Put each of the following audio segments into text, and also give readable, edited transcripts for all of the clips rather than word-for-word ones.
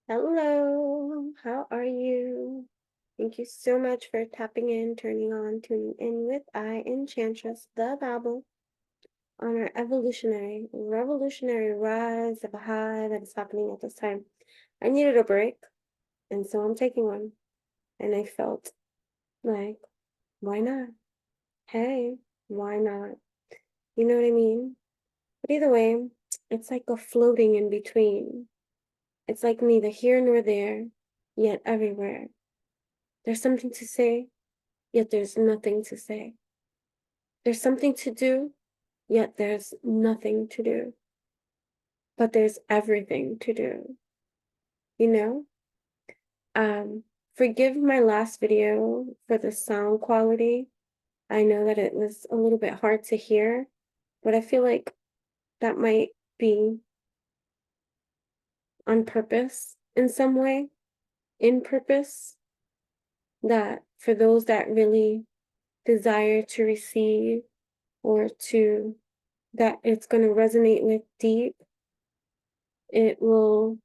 Hello, how are you? Thank you so much for tapping in, turning on, tuning in with Enchantress, the Babble, on our evolutionary, revolutionary rise of a high that is happening at this time. I needed a break, and so I'm taking one. And I felt like, why not? Hey, why not? You know what I mean? But either way, it's like a floating in between. It's like neither here nor there, yet everywhere. There's something to say, yet there's nothing to say. There's something to do, yet there's nothing to do. But there's everything to do, you know? Um, Forgive my last video for the sound quality. I know that it was a little bit hard to hear, but I feel like that might be on purpose in some way, in purpose, that for those that really desire to receive or to that it's going to resonate with deep, it will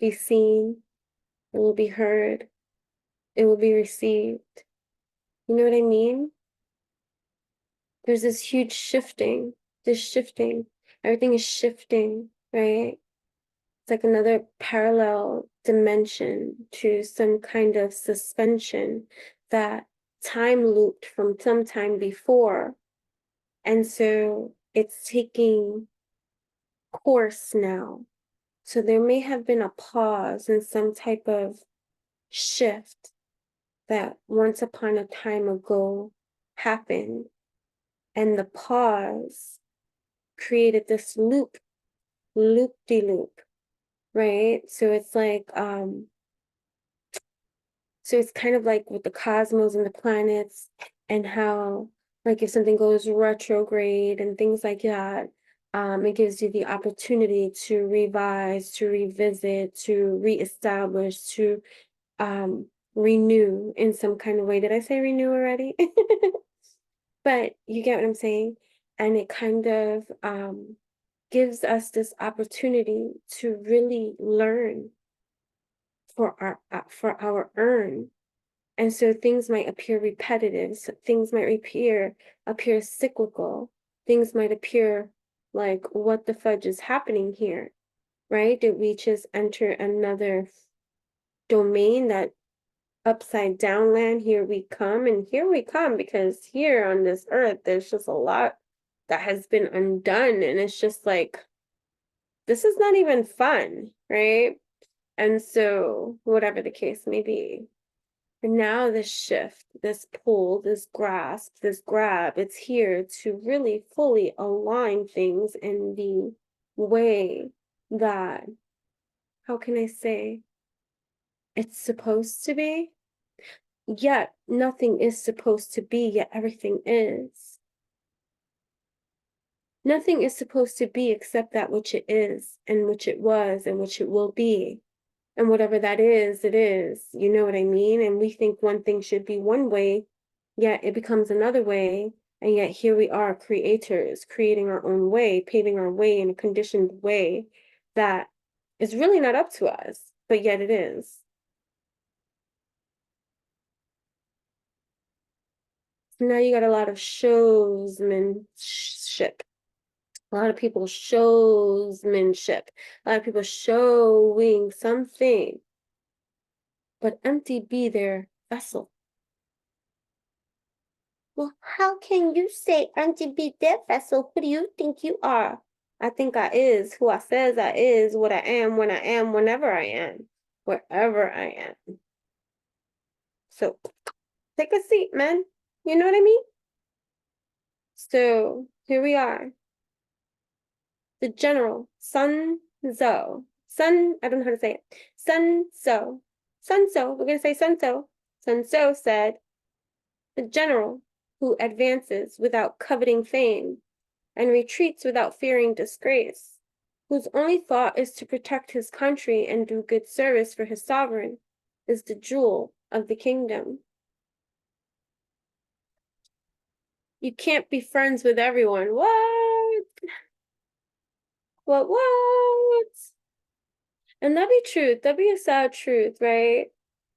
be seen, it will be heard, it will be received. You know what I mean? There's this huge shifting, everything is shifting, right? It's like another parallel dimension to some kind of suspension that time looped from some time before. And so it's taking course now. So there may have been a pause and some type of shift that once upon a time ago happened. And the pause created this loop-de-loop, right? So it's kind of like with the cosmos and the planets and how, like, if something goes retrograde and things like that, it gives you the opportunity to revise, to revisit, to reestablish, to renew in some kind of way. Did I say renew already? But you get what I'm saying? And it kind of gives us this opportunity to really learn for our earn. And so things might appear repetitive, so things might appear cyclical, things might appear like, what the fudge is happening here, right? Did we just enter another domain, that upside down land? Here we come, and here we come, because here on this earth, there's just a lot that has been undone, and it's just like, this is not even fun, right? And so, whatever the case may be, and now this shift, this pull, this grasp, this grab, it's here to really fully align things in the way that, how can I say, it's supposed to be. Yet nothing is supposed to be, yet everything is. Nothing is supposed to be except that which it is, and which it was, and which it will be. And whatever that is, it is. You know what I mean? And we think one thing should be one way, yet it becomes another way. And yet here we are, creators, creating our own way, paving our way in a conditioned way that is really not up to us, but yet it is. So now you got a lot of showsmanship. A lot of people showsmanship. A lot of people showing something, but empty be their vessel. Well, how can you say empty be their vessel? Who do you think you are? I think I is who I says I is, what I am, when I am, whenever I am, wherever I am. So take a seat, man. You know what I mean? So here we are. The general, Sun Tzu. Sun, I don't know how to say it. Sun Tzu. Sun Tzu, we're going to say Sun Tzu. Sun Tzu said, the general who advances without coveting fame and retreats without fearing disgrace, whose only thought is to protect his country and do good service for his sovereign, is the jewel of the kingdom. You can't be friends with everyone. What? What? And that'd be truth. That'd be a sad truth, right?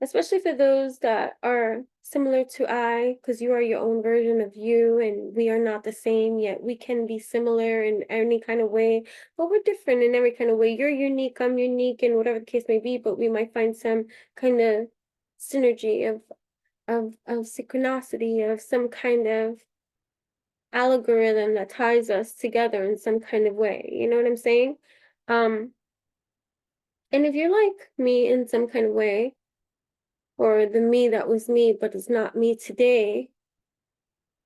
Especially for those that are similar to I, because you are your own version of you, and we are not the same, yet we can be similar in any kind of way, but we're different in every kind of way. You're unique, I'm unique, and whatever the case may be, but we might find some kind of synergy of synchronicity, of some kind of algorithm that ties us together in some kind of way. You know what I'm saying? Um, and if you're like me in some kind of way, or the me that was me, but is not me today,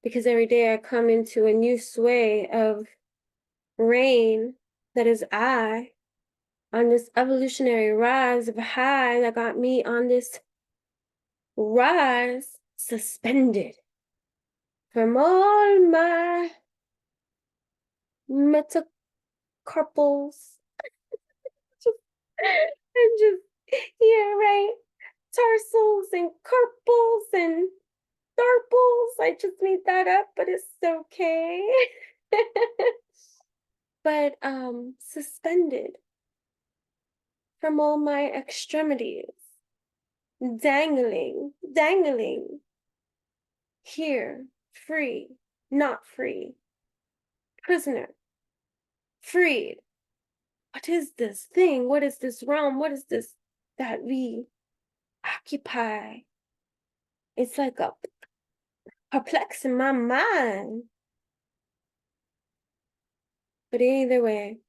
because every day I come into a new sway of rain that is I on this evolutionary rise of high that got me on this rise suspended from all my metacarpals and just, yeah, right, tarsals and carpals and tharpals. I just made that up, but it's okay. But suspended from all my extremities, dangling here, free, not free, prisoner, freed. What is this thing? What is this realm? What is this that we occupy? It's like a perplex in my mind. But either way,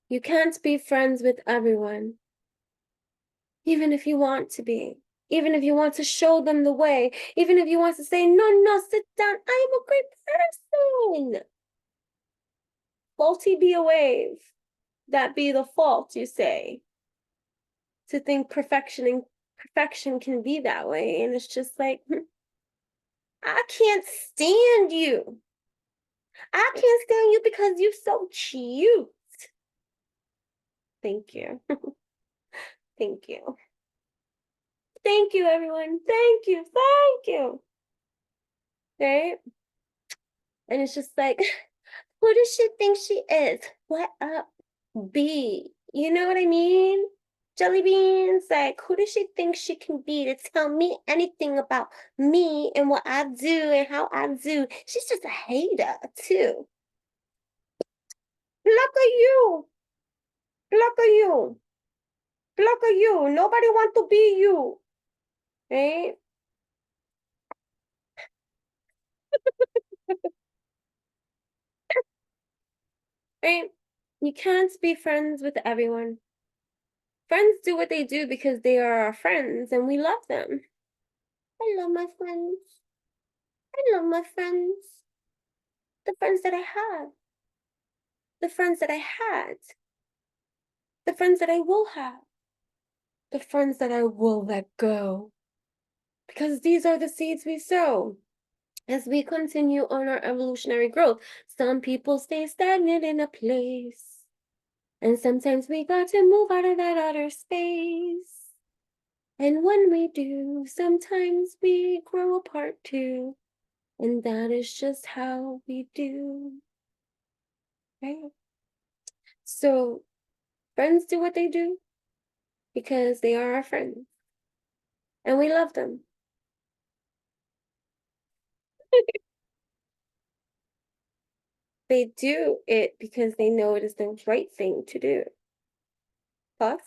you can't be friends with everyone, even if you want to be. Even if you want to show them the way, even if you want to say, no, sit down, I am a great person. Faulty be a wave. That be the fault, you say. To think perfection can be that way. And it's just like, I can't stand you. I can't stand you because you're so cute. Thank you. Thank you. Thank you, everyone. Thank you. Thank you. Right? And it's just like, who does she think she is? What up, B? You know what I mean? Jelly beans, like, who does she think she can be to tell me anything about me and what I do and how I do? She's just a hater, too. Look at you. Look at you. Look at you. Nobody want to be you. Right? Right? You can't be friends with everyone. Friends do what they do because they are our friends and we love them. I love my friends. I love my friends. The friends that I have. The friends that I had. The friends that I will have. The friends that I will let go. Because these are the seeds we sow. As we continue on our evolutionary growth, some people stay stagnant in a place. And sometimes we got to move out of that outer space. And when we do, sometimes we grow apart too. And that is just how we do. Right? So friends do what they do because they are our friends. And we love them. They do it because they know it is the right thing to do. Pause.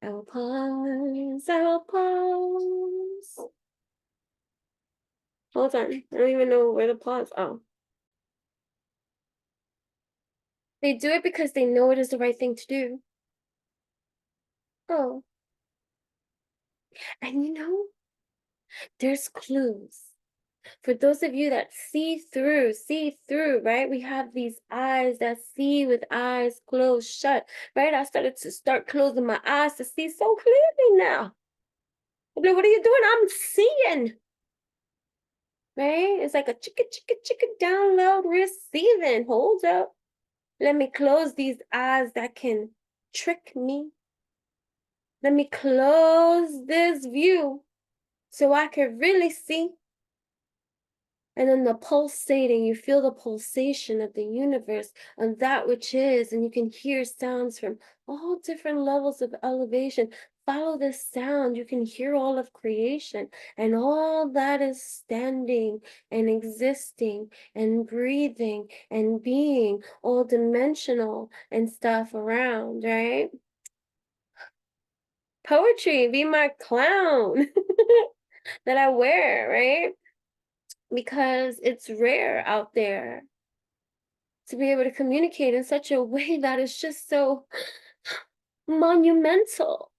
I will pause. I will pause. Hold on. I don't even know where to pause. Oh. They do it because they know it is the right thing to do. Oh. And you know, there's clues. For those of you that see through, right? We have these eyes that see with eyes closed shut, right? I started to start closing my eyes to see so clearly now. What are you doing? I'm seeing. Right? It's like a chicka download receiving. Hold up. Let me close these eyes that can trick me. Let me close this view so I can really see. And then the pulsating, you feel the pulsation of the universe and that which is, and you can hear sounds from all different levels of elevation. Follow this sound, you can hear all of creation and all that is standing and existing and breathing and being all dimensional and stuff around, right? Poetry, be my clown that I wear, right? Because it's rare out there to be able to communicate in such a way that is just so monumental.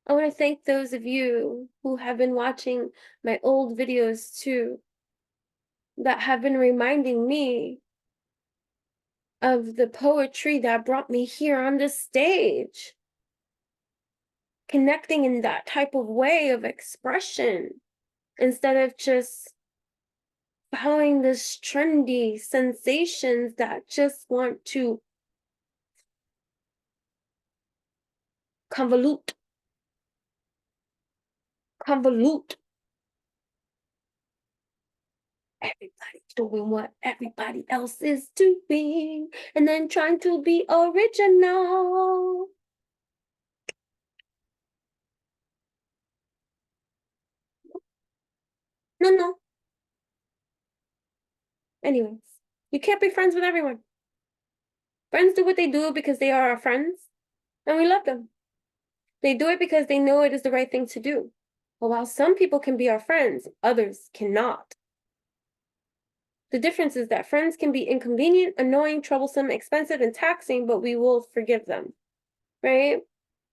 I want to thank those of you who have been watching my old videos too, that have been reminding me of the poetry that brought me here on this stage. Connecting in that type of way of expression instead of just following this trendy sensations that just want to convolute everybody doing what everybody else is doing and then trying to be original. No. Anyways, you can't be friends with everyone. Friends do what they do because they are our friends and we love them. They do it because they know it is the right thing to do. But while some people can be our friends, others cannot. The difference is that friends can be inconvenient, annoying, troublesome, expensive, and taxing, but we will forgive them, right?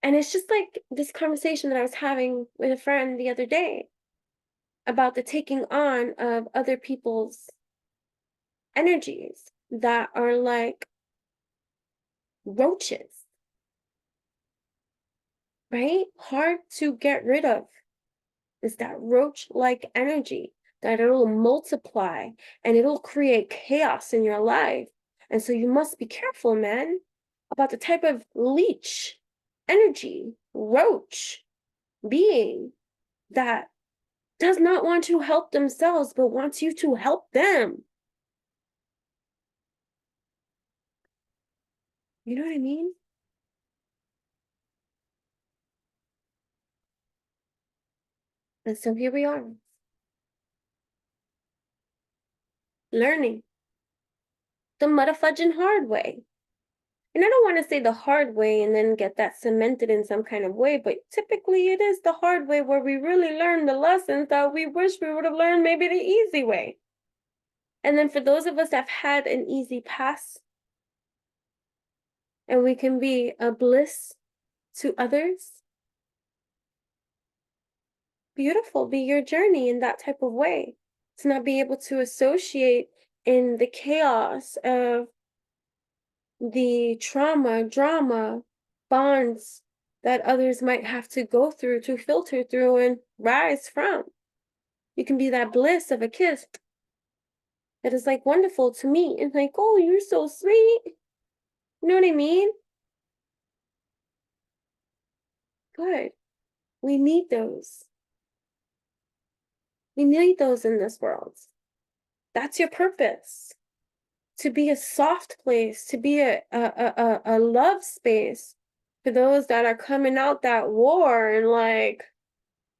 And it's just like this conversation that I was having with a friend the other day about the taking on of other people's energies that are like roaches, right? Hard to get rid of is that roach-like energy that it'll multiply and it'll create chaos in your life. And so you must be careful, man, about the type of leech, energy, roach, being that does not want to help themselves, but wants you to help them. You know what I mean? And so here we are, learning the mudda-fudging hard way. And I don't want to say the hard way and then get that cemented in some kind of way, but typically it is the hard way where we really learn the lessons that we wish we would have learned maybe the easy way. And then for those of us that have had an easy pass, and we can be a bliss to others, beautiful, be your journey in that type of way. To not be able to associate in the chaos of the trauma, drama, bonds that others might have to go through to filter through and rise from. You can be that bliss of a kiss that is like wonderful to me and like, oh, you're so sweet. You know what I mean? Good. We need those. We need those in this world. That's your purpose. To be a soft place, to be a love space for those that are coming out that war and like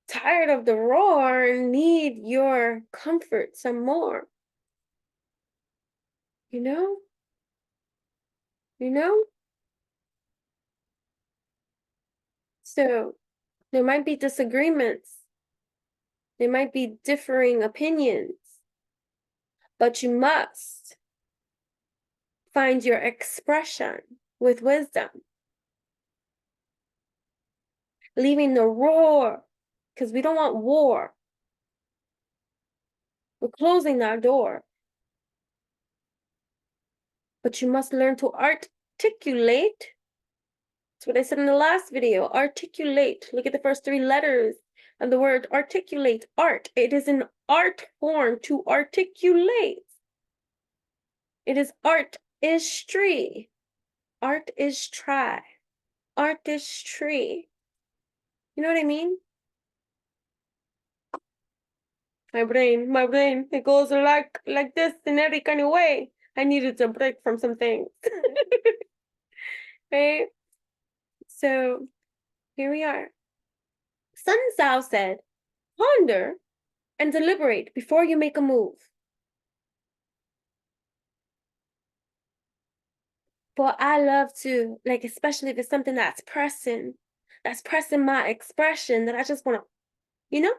tired of the roar and need your comfort some more. You know? You know? So there might be disagreements. There might be differing opinions, but you must find your expression with wisdom, leaving the roar, because we don't want war. We're closing that door. But you must learn to articulate. That's what I said in the last video. Articulate. Look at the first three letters of the word articulate. Art. It is an art form to articulate. It is artistry. Art is try. Artistry. You know what I mean? My brain, it goes like this in every kind of way. I needed to break from some things. Right? So here we are. Tzo said, ponder and deliberate before you make a move. But I love to, like, especially if it's something that's pressing my expression that I just want to, you know,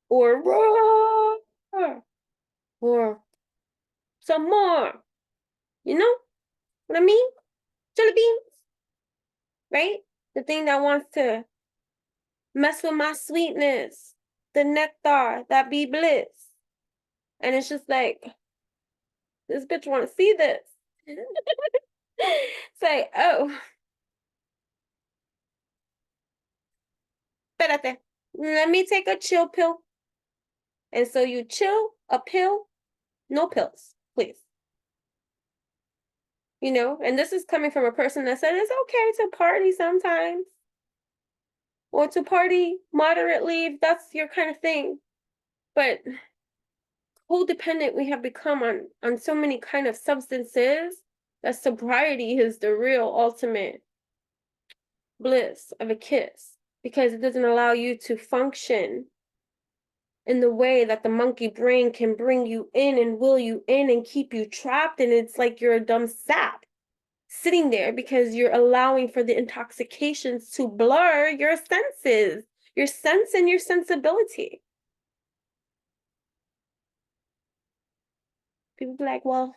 or roar, or some more, you know what I mean? Jelly beans, right? The thing that wants to mess with my sweetness, the nectar that be bliss. And it's just like, this bitch want to see this. Say, oh, espérate, let me take a chill pill. And so you chill, a pill, no pills, please. You know, and this is coming from a person that said it's okay to party sometimes, or to party moderately if that's your kind of thing. But codependent we have become on so many kind of substances that sobriety is the real ultimate bliss of a kiss, because it doesn't allow you to function in the way that the monkey brain can bring you in and will you in and keep you trapped. And it's like you're a dumb sap sitting there because you're allowing for the intoxications to blur your senses, your sense and your sensibility. People be like, well,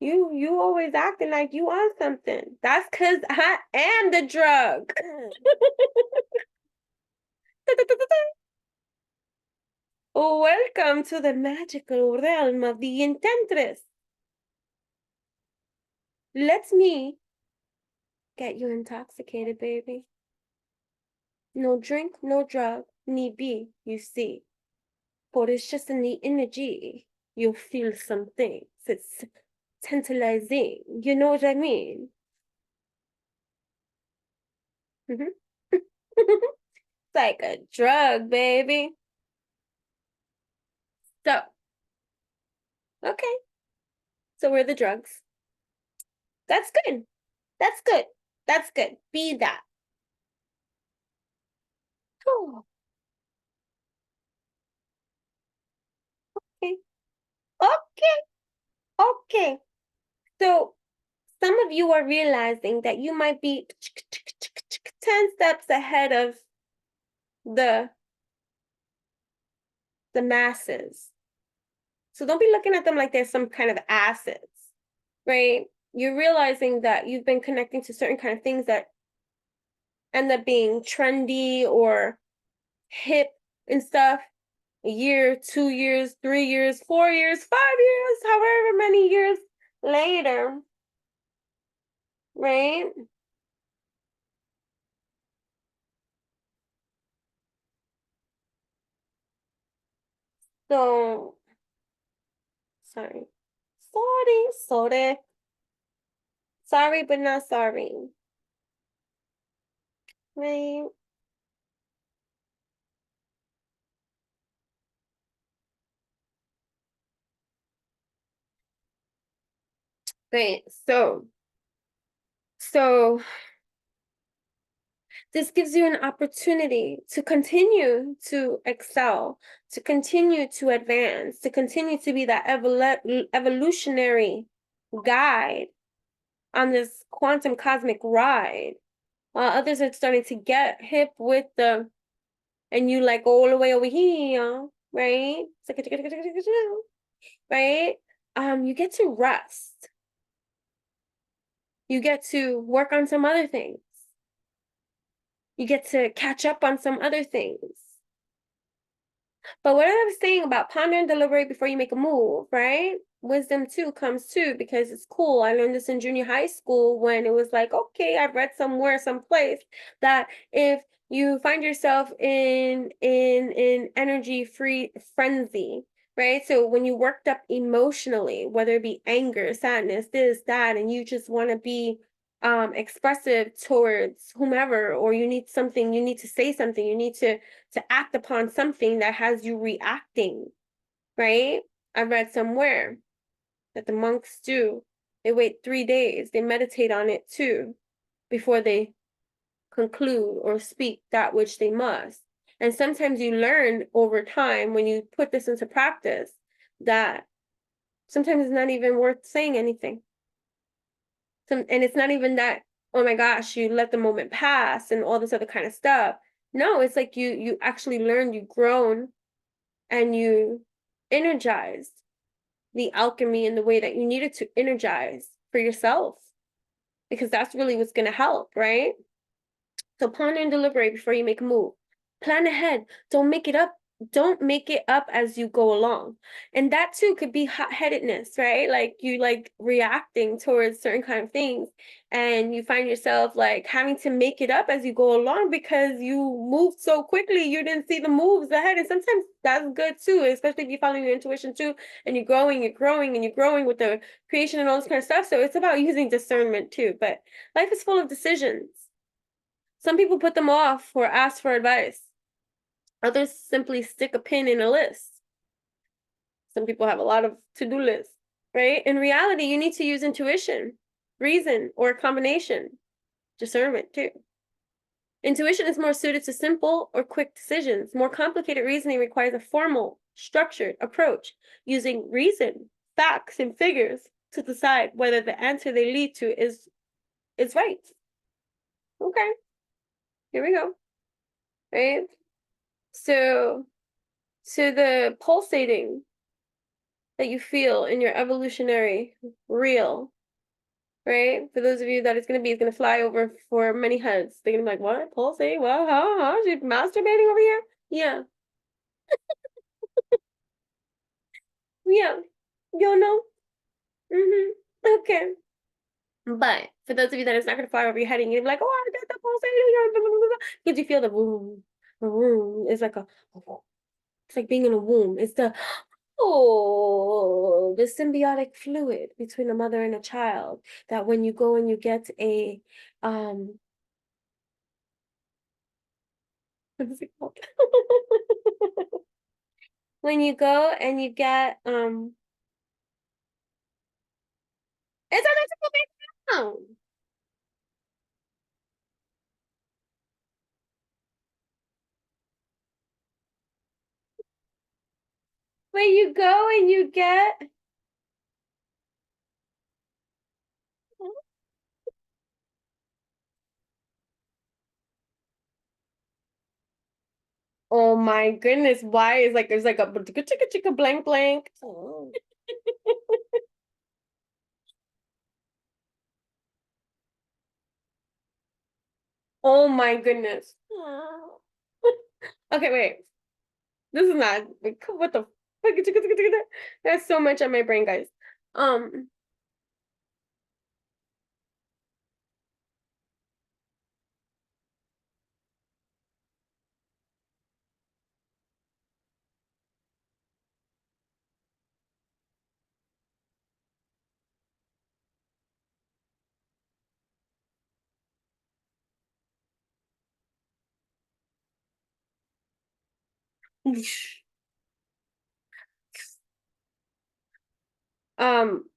you always acting like you on something. That's because I am the drug. Welcome to the magical realm of the Enchantress. Let me get you intoxicated, baby. No drink, no drug, need be, you see. But it's just in the energy. You'll feel some things. It's tantalizing. You know what I mean? It's like a drug, baby. So, okay. So we're the drugs. That's good. That's good. That's good. Be that. Oh, okay. Okay. Okay. So some of you are realizing that you might be 10 steps ahead of the masses. So don't be looking at them like they're some kind of assets, right? You're realizing that you've been connecting to certain kind of things that end up being trendy or hip and stuff. A year, 2 years, 3 years, 4 years, 5 years, however many years later, right? So, sorry. Sorry, but not sorry. Right? Right. So this gives you an opportunity to continue to excel, to continue to advance, to continue to be that evolutionary guide on this quantum cosmic ride, while others are starting to get hip with the, and you like all the way over here, right? Right? You get to rest. You get to work on some other things. You get to catch up on some other things. But what I was saying about ponder and deliberate before you make a move, right? Wisdom too comes too, because it's cool. I learned this in junior high school when it was like, okay, I've read somewhere, someplace that if you find yourself in energy free frenzy, right? So when you worked up emotionally, whether it be anger, sadness, this, that, and you just want to be expressive towards whomever, or you need something, you need to say something, you need to act upon something that has you reacting, right? I read somewhere that the monks do. They wait 3 days, they meditate on it too, before they conclude or speak that which they must. And sometimes you learn over time, when you put this into practice, that sometimes it's not even worth saying anything. And it's not even that, oh my gosh, you let the moment pass and all this other kind of stuff. No, it's like you actually learned, you've grown, and you energized the alchemy in the way that you needed to energize for yourself, because that's really what's going to help, right? So ponder and deliberate before you make a move. Plan ahead. Don't make it up. Don't make it up as you go along. And that too could be hot-headedness, right? Like you like reacting towards certain kind of things, and you find yourself like having to make it up as you go along because you moved so quickly, you didn't see the moves ahead. And sometimes that's good too, especially if you're following your intuition too, and you're growing, and you're growing with the creation and all this kind of stuff. So it's about using discernment too. But life is full of decisions. Some people put them off or ask for advice. Others simply stick a pin in a list. Some people have a lot of to-do lists, right? In reality, you need to use intuition, reason, or a combination. Discernment, too. Intuition is more suited to simple or quick decisions. More complicated reasoning requires a formal, structured approach, using reason, facts, and figures to decide whether the answer they lead to is right. Okay, here we go. Right? So the pulsating that you feel in your evolutionary reel, right? For those of you that it's gonna fly over for many heads. They're gonna be like, what? Pulsating? Well, how? She masturbating over here? Yeah. Yeah. You'll know. Mm-hmm. Okay. But for those of you that it's not gonna fly over your head, and you're gonna be like, oh, I got the pulsating, because you feel the boom, boom. It's like it's like being in a womb. It's the the symbiotic fluid between a mother and a child, that when you go and you get a what is it called? When you go and you get it's a sound. When you go and you get, oh my goodness, why is like there's like a chicka chicka chicka blank blank. Oh. Oh my goodness. Okay, wait. This is not like, what the fuck. There's so much on my brain, guys. Um,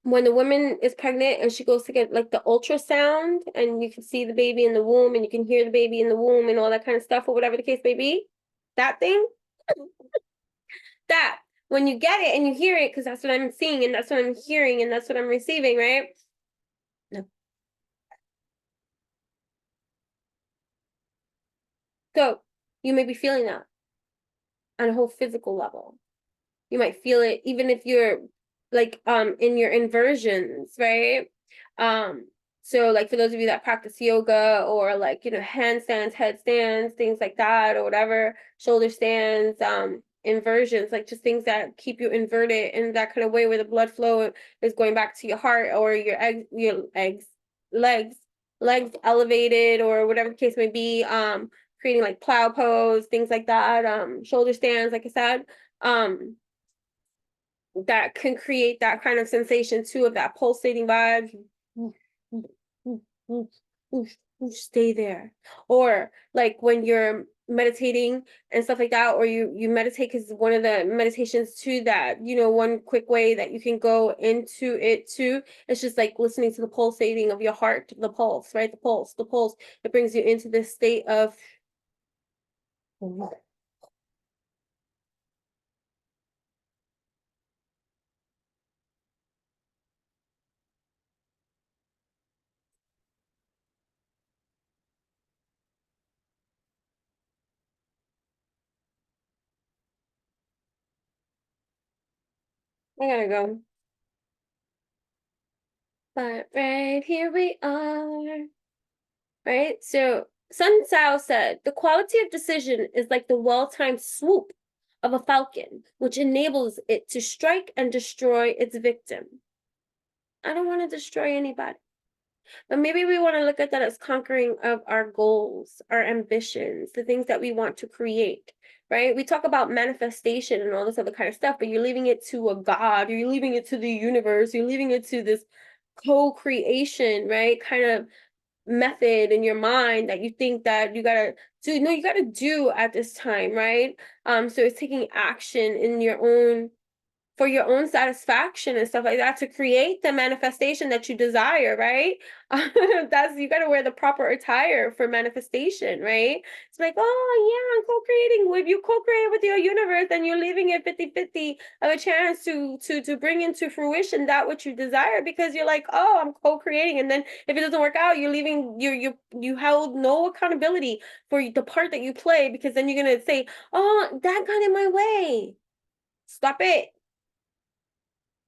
when the woman is pregnant and she goes to get like the ultrasound, and you can see the baby in the womb, and you can hear the baby in the womb and all that kind of stuff, or whatever the case may be, that thing, that when you get it and you hear it, because that's what I'm seeing and that's what I'm hearing and that's what I'm receiving, right? No. So you may be feeling that on a whole physical level. You might feel it even if you're like in your inversions, right? Um so like for those of you that practice yoga, or like, handstands, headstands, things like that, or whatever, shoulder stands, inversions, like just things that keep you inverted in that kind of way, where the blood flow is going back to your heart, or legs legs elevated, or whatever the case may be, creating like plow pose, things like that, shoulder stands, like I said, um that can create that kind of sensation too, of that pulsating vibe. stay there. Or like when you're meditating and stuff like that, or you meditate, because one of the meditations too, that one quick way that you can go into it too, it's just like listening to the pulsating of your heart, the pulse, right? The pulse it brings you into this state of I gotta go. But right here we are. Right? So Sun Tzu said, the quality of decision is like the well-timed swoop of a falcon, which enables it to strike and destroy its victim. I don't want to destroy anybody. But maybe we want to look at that as conquering of our goals, our ambitions, the things that we want to create, right? We talk about manifestation and all this other kind of stuff, but you're leaving it to a God, you're leaving it to the universe, you're leaving it to this co-creation, right? Kind of method in your mind that you think that you gotta do. No, you gotta do at this time, right? So it's taking action in your own, for your own satisfaction and stuff like that, to create the manifestation that you desire, right? That's, you got to wear the proper attire for manifestation, right? It's like, oh yeah, I'm co-creating. If you co-create with your universe, then you're leaving it 50-50 of a chance to bring into fruition that which you desire, because you're like, oh, I'm co-creating, and then if it doesn't work out, you're leaving, you held no accountability for the part that you play, because then you're gonna say, oh, that got in my way. Stop it.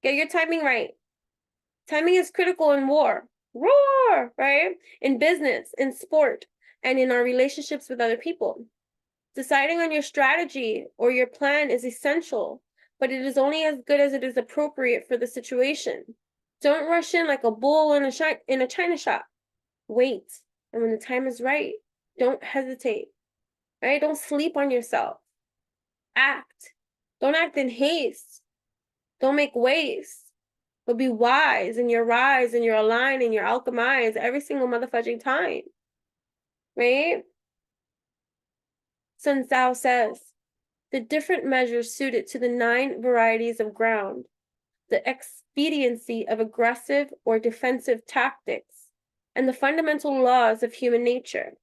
Get your timing right. Timing is critical in war. Roar, right? In business, in sport, and in our relationships with other people. Deciding on your strategy or your plan is essential, but it is only as good as it is appropriate for the situation. Don't rush in like a bull in a china shop. Wait, and when the time is right, don't hesitate, right? Don't sleep on yourself. Act. Don't act in haste. Don't make waste. But be wise, and your rise, and your align, and your alchemize every single motherfucking time. Right? Sun Tzu says, the different measures suited to the 9 varieties of ground, the expediency of aggressive or defensive tactics, and the fundamental laws of human nature.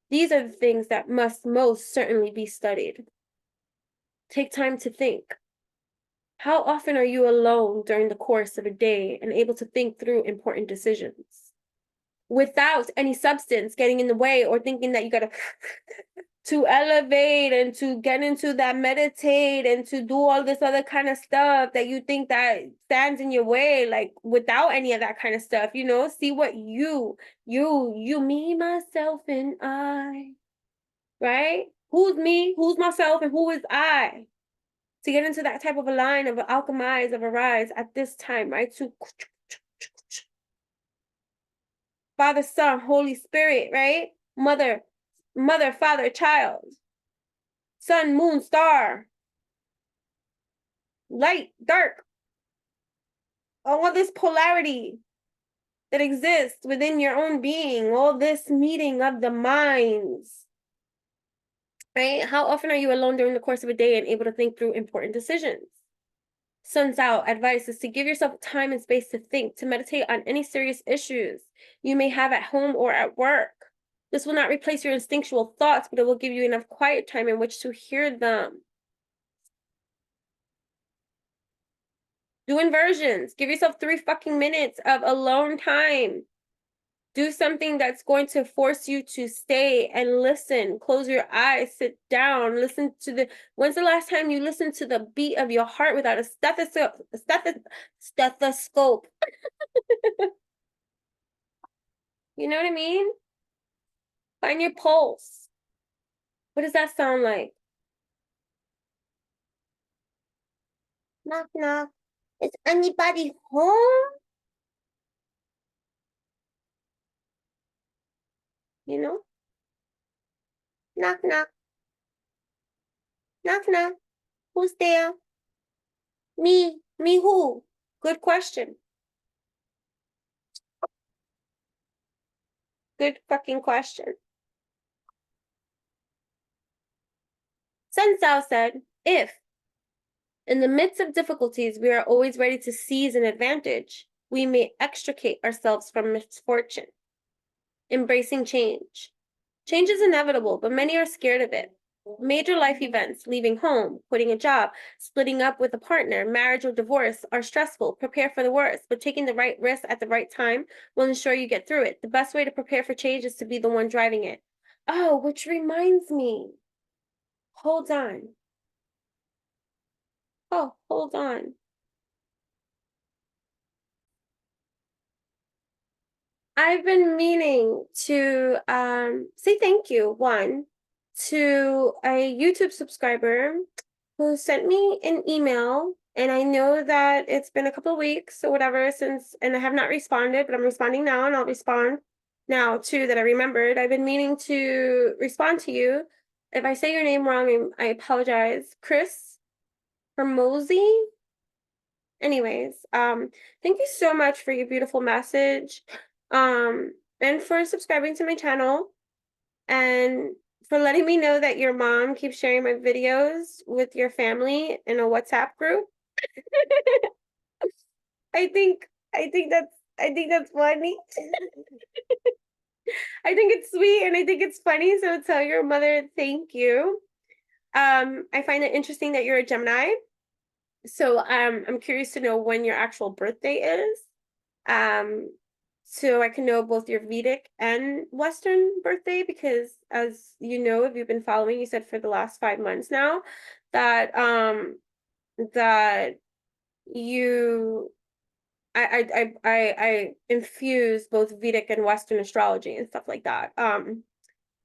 These are the things that must most certainly be studied. Take time to think. How often are you alone during the course of a day and able to think through important decisions without any substance getting in the way, or thinking that you gotta to elevate and to get into that meditate and to do all this other kind of stuff that you think that stands in your way, like without any of that kind of stuff, see what me, myself, and I, right? Who's me, who's myself, and who is I? To get into that type of a line of alchemize, of arise at this time, right? To Father, Son, Holy Spirit, right? Mother, Father, child, sun, moon, star, light, dark, all this polarity that exists within your own being, all this meeting of the minds, right? How often are you alone during the course of a day and able to think through important decisions? Sun Tzu advice is to give yourself time and space to think, to meditate on any serious issues you may have at home or at work. This will not replace your instinctual thoughts, but it will give you enough quiet time in which to hear them. Do inversions. Give yourself 3 fucking minutes of alone time. Do something that's going to force you to stay and listen. Close your eyes, sit down, listen to when's the last time you listened to the beat of your heart without a stethoscope? You know what I mean? Find your pulse. What does that sound like? Knock, knock. Is anybody home? You know? Knock, knock. Knock, knock. Who's there? Me. Me who? Good question. Good fucking question. Tzo said, if in the midst of difficulties we are always ready to seize an advantage, we may extricate ourselves from misfortune. Embracing change. Change is inevitable, but many are scared of it. Major life events, leaving home, quitting a job, splitting up with a partner, marriage or divorce, are stressful. Prepare for the worst, but taking the right risk at the right time will ensure you get through it. The best way to prepare for change is to be the one driving it. Oh, which reminds me. Hold on. Oh, hold on. I've been meaning to say thank you, one, to a YouTube subscriber who sent me an email. And I know that it's been a couple of weeks or whatever since, and I have not responded, but I'm responding now and I'll respond now too, that I remembered. I've been meaning to respond to you. If I say your name wrong, I apologize. Chris Hermosi. Anyways, thank you so much for your beautiful message. And for subscribing to my channel and for letting me know that your mom keeps sharing my videos with your family in a WhatsApp group. I think that's funny. I think it's sweet and I think it's funny. So tell your mother thank you. I find it interesting that you're a Gemini. So I'm curious to know when your actual birthday is. Um, so I can know both your Vedic and Western birthday because, as you know, if you've been following, you said for the last 5 months now that that you I infuse both Vedic and Western astrology and stuff like that.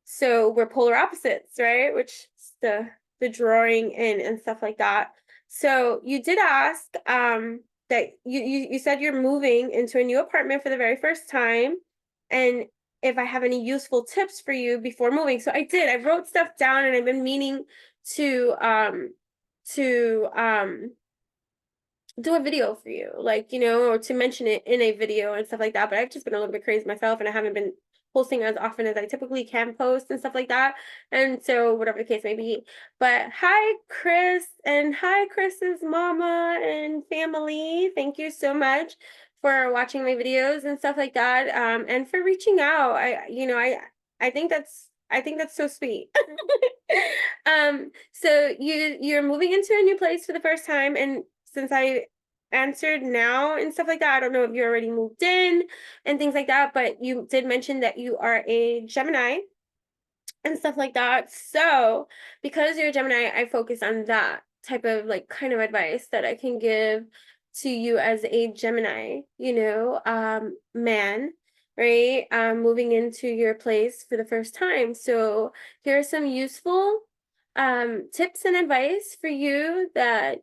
So we're polar opposites, right? Which is the drawing in and stuff like that. So you did ask that you said you're moving into a new apartment for the very first time, and if I have any useful tips for you before moving. So I did. I wrote stuff down, and I've been meaning to to do a video for you, like, or to mention it in a video and stuff like that. But I've just been a little bit crazy myself and I haven't been posting as often as I typically can post and stuff like that. And so whatever the case may be. But hi, Chris, and hi, Chris's mama and family. Thank you so much for watching my videos and stuff like that. And for reaching out. I think that's so sweet. So you're moving into a new place for the first time, and since I answered now and stuff like that, I don't know if you already moved in and things like that, but you did mention that you are a Gemini and stuff like that. So because you're a Gemini, I focus on that type of like kind of advice that I can give to you as a Gemini, man, right? Moving into your place for the first time. So here are some useful tips and advice for you that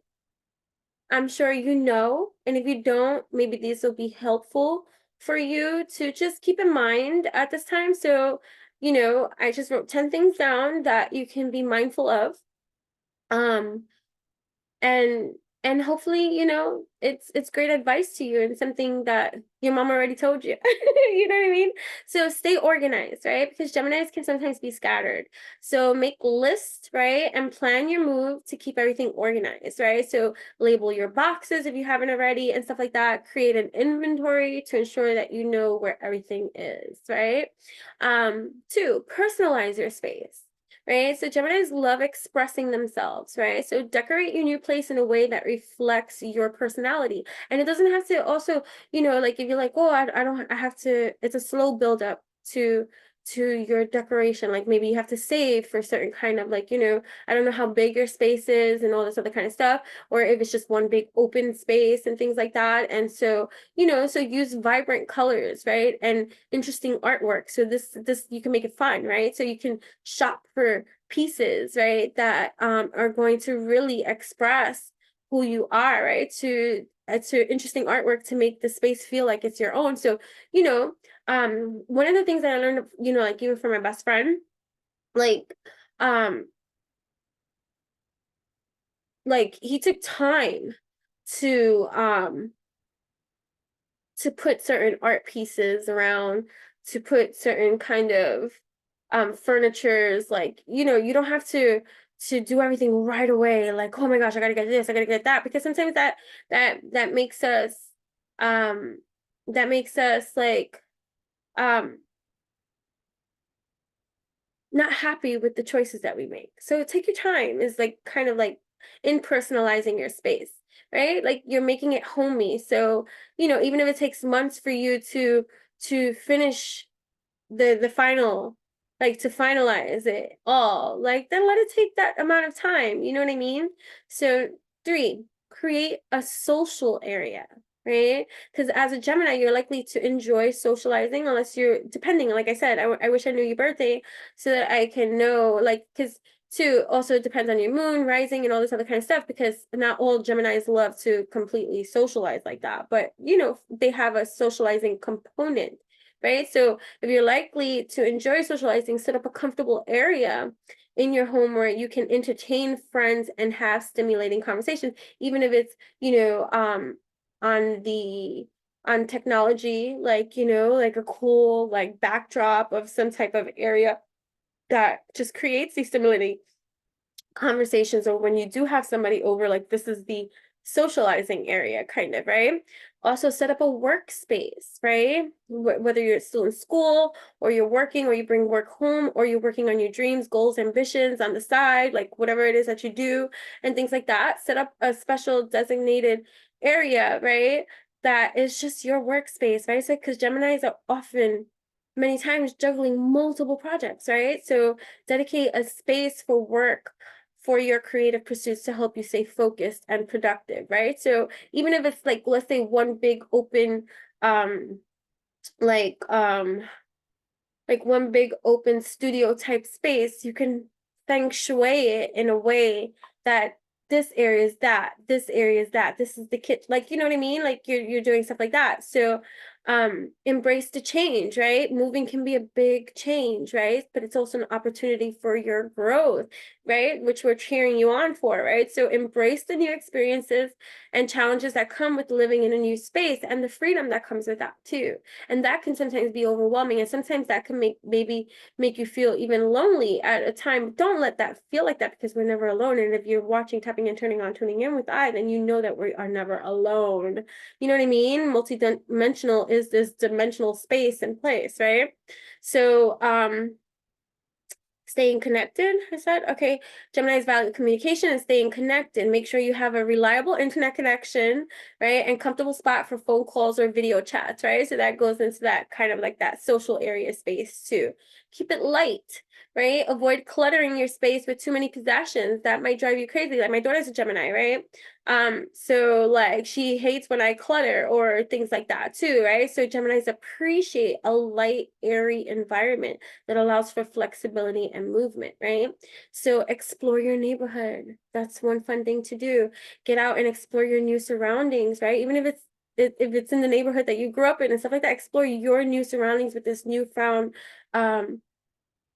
I'm sure you know, and if you don't, maybe these will be helpful for you to just keep in mind at this time. So, I just wrote 10 things down that you can be mindful of. Um, and and hopefully, it's great advice to you and something that your mom already told you. You know what I mean? So stay organized, right? Because Geminis can sometimes be scattered. So make lists, right? And plan your move to keep everything organized, right? So label your boxes if you haven't already and stuff like that. Create an inventory to ensure that you know where everything is, right? Two, personalize your space, right? So Geminis love expressing themselves, right? So decorate your new place in a way that reflects your personality. And it doesn't have to also, like if you're like, oh, I have to, it's a slow build up to your decoration. Like maybe you have to save for certain kind of like, I don't know how big your space is and all this other kind of stuff, or if it's just one big open space and things like that. And so, so use vibrant colors, right? And interesting artwork. So this you can make it fun, right? So you can shop for pieces, right, that are going to really express who you are, right? To interesting artwork to make the space feel like it's your own. So, one of the things that I learned, like even from my best friend, like, he took time to put certain art pieces around to put certain kind of furnitures, like, you know, you don't have to do everything right away, like, oh my gosh, I gotta get this, I gotta get that, because sometimes that makes us um like not happy with the choices that we make. So take your time is like kind of like in personalizing your space, right? Like you're making it homey. So, you know, even if it takes months for you to finish the final, like to finalize it all, like then let it take that amount of time. You know what I mean? So 3, create a social area, right? Because as a Gemini, you're likely to enjoy socializing unless you're depending, like I said, I wish I knew your birthday so that I can know, like, because 2 also depends on your moon, rising, and all this other kind of stuff, because not all Geminis love to completely socialize like that, but you know, they have a socializing component, right? So if you're likely to enjoy socializing, set up a comfortable area in your home where you can entertain friends and have stimulating conversations, even if it's, you know, on the on technology, like, you know, like a cool like backdrop of some type of area that just creates these stimulating conversations, or when you do have somebody over, like this is the socializing area kind of, right? Also set up a workspace, right? Whether you're still in school or you're working or you bring work home or you're working on your dreams, goals, ambitions on the side, like whatever it is that you do and things like that, set up a special designated area, right? That is just your workspace, right? So because Geminis are often many times juggling multiple projects, right? So dedicate a space for work for your creative pursuits to help you stay focused and productive, right? So even if it's like, let's say one big open, um, like, um, like one big open studio type space, you can feng shui it in a way that this area is that, this area is that, this is the kitchen, like, you know what I mean? Like you're doing stuff like that. So embrace the change, right? Moving can be a big change, right? But it's also an opportunity for your growth, right? Which we're cheering you on for, right? So embrace the new experiences and challenges that come with living in a new space and the freedom that comes with that too. And that can sometimes be overwhelming, and sometimes that can make you feel even lonely at a time. Don't let that feel like that, because we're never alone. And if you're watching, tapping and turning on, tuning in with I, then you know that we are never alone. You know what I mean? Multi-dimensional is this dimensional space and place, right? So staying connected, I said. Okay, Gemini's value communication and staying connected. Make sure you have a reliable internet connection, right? And comfortable spot for phone calls or video chats, right? So that goes into that kind of like that social area space too. Keep it light, right? Avoid cluttering your space with too many possessions. That might drive you crazy. Like my daughter's a Gemini, right? So like she hates when I clutter or things like that too, right? So Geminis appreciate a light, airy environment that allows for flexibility and movement, right? So explore your neighborhood. That's one fun thing to do. Get out and explore your new surroundings, right? Even if it's in the neighborhood that you grew up in and stuff like that, explore your new surroundings with this newfound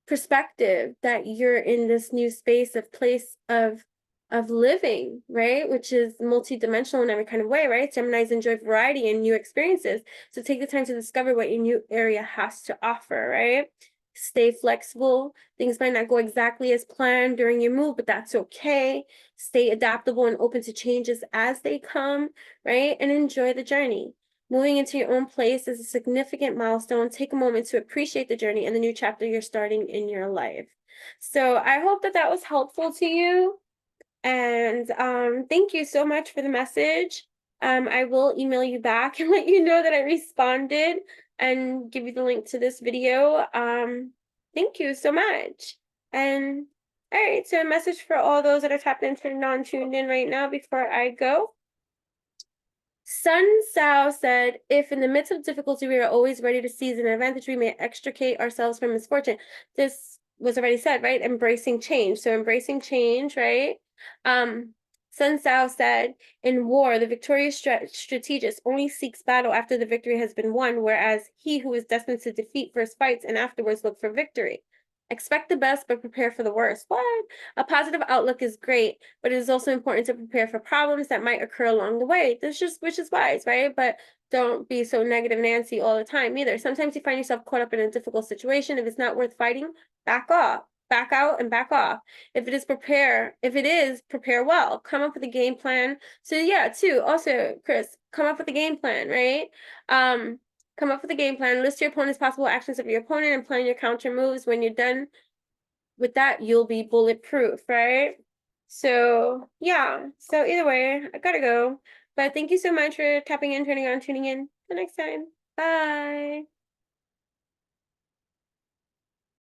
perspective that you're in this new space of place of living, right? Which is multidimensional in every kind of way, right? Geminis enjoy variety and new experiences. So take the time to discover what your new area has to offer, right? Stay flexible. Things might not go exactly as planned during your move, but that's okay. Stay adaptable and open to changes as they come, right? And enjoy the journey. Moving into your own place is a significant milestone. Take a moment to appreciate the journey and the new chapter you're starting in your life. So I hope that that was helpful to you. And thank you so much for the message. I will email you back and let you know that I responded and give you the link to this video. Thank you so much. And all right, so a message for all those that are tapped into and non-tuned in right now before I go. Sun Sao said, if in the midst of difficulty we are always ready to seize an advantage, we may extricate ourselves from misfortune. This was already said, right? Embracing change. So embracing change, right? Sun Sao said, in war, the victorious strategist only seeks battle after the victory has been won, whereas he who is destined to defeat first fights and afterwards look for victory. Expect the best, but prepare for the worst. What? A positive outlook is great, but it is also important to prepare for problems that might occur along the way. Which is wise, right? But don't be so negative Nancy all the time either. Sometimes you find yourself caught up in a difficult situation. If it's not worth fighting, back off, back out, and back off. If it is, prepare well. Come up with a game plan. So yeah, too. Also, Chris, come up with a game plan, right? Um, Come up with a game plan, list your opponent's possible actions of your opponent, and plan your counter moves. When you're done with that, you'll be bulletproof, right? So, yeah. So, either way, I gotta go. But thank you so much for tapping in, turning on, tuning in. Till next time. Bye.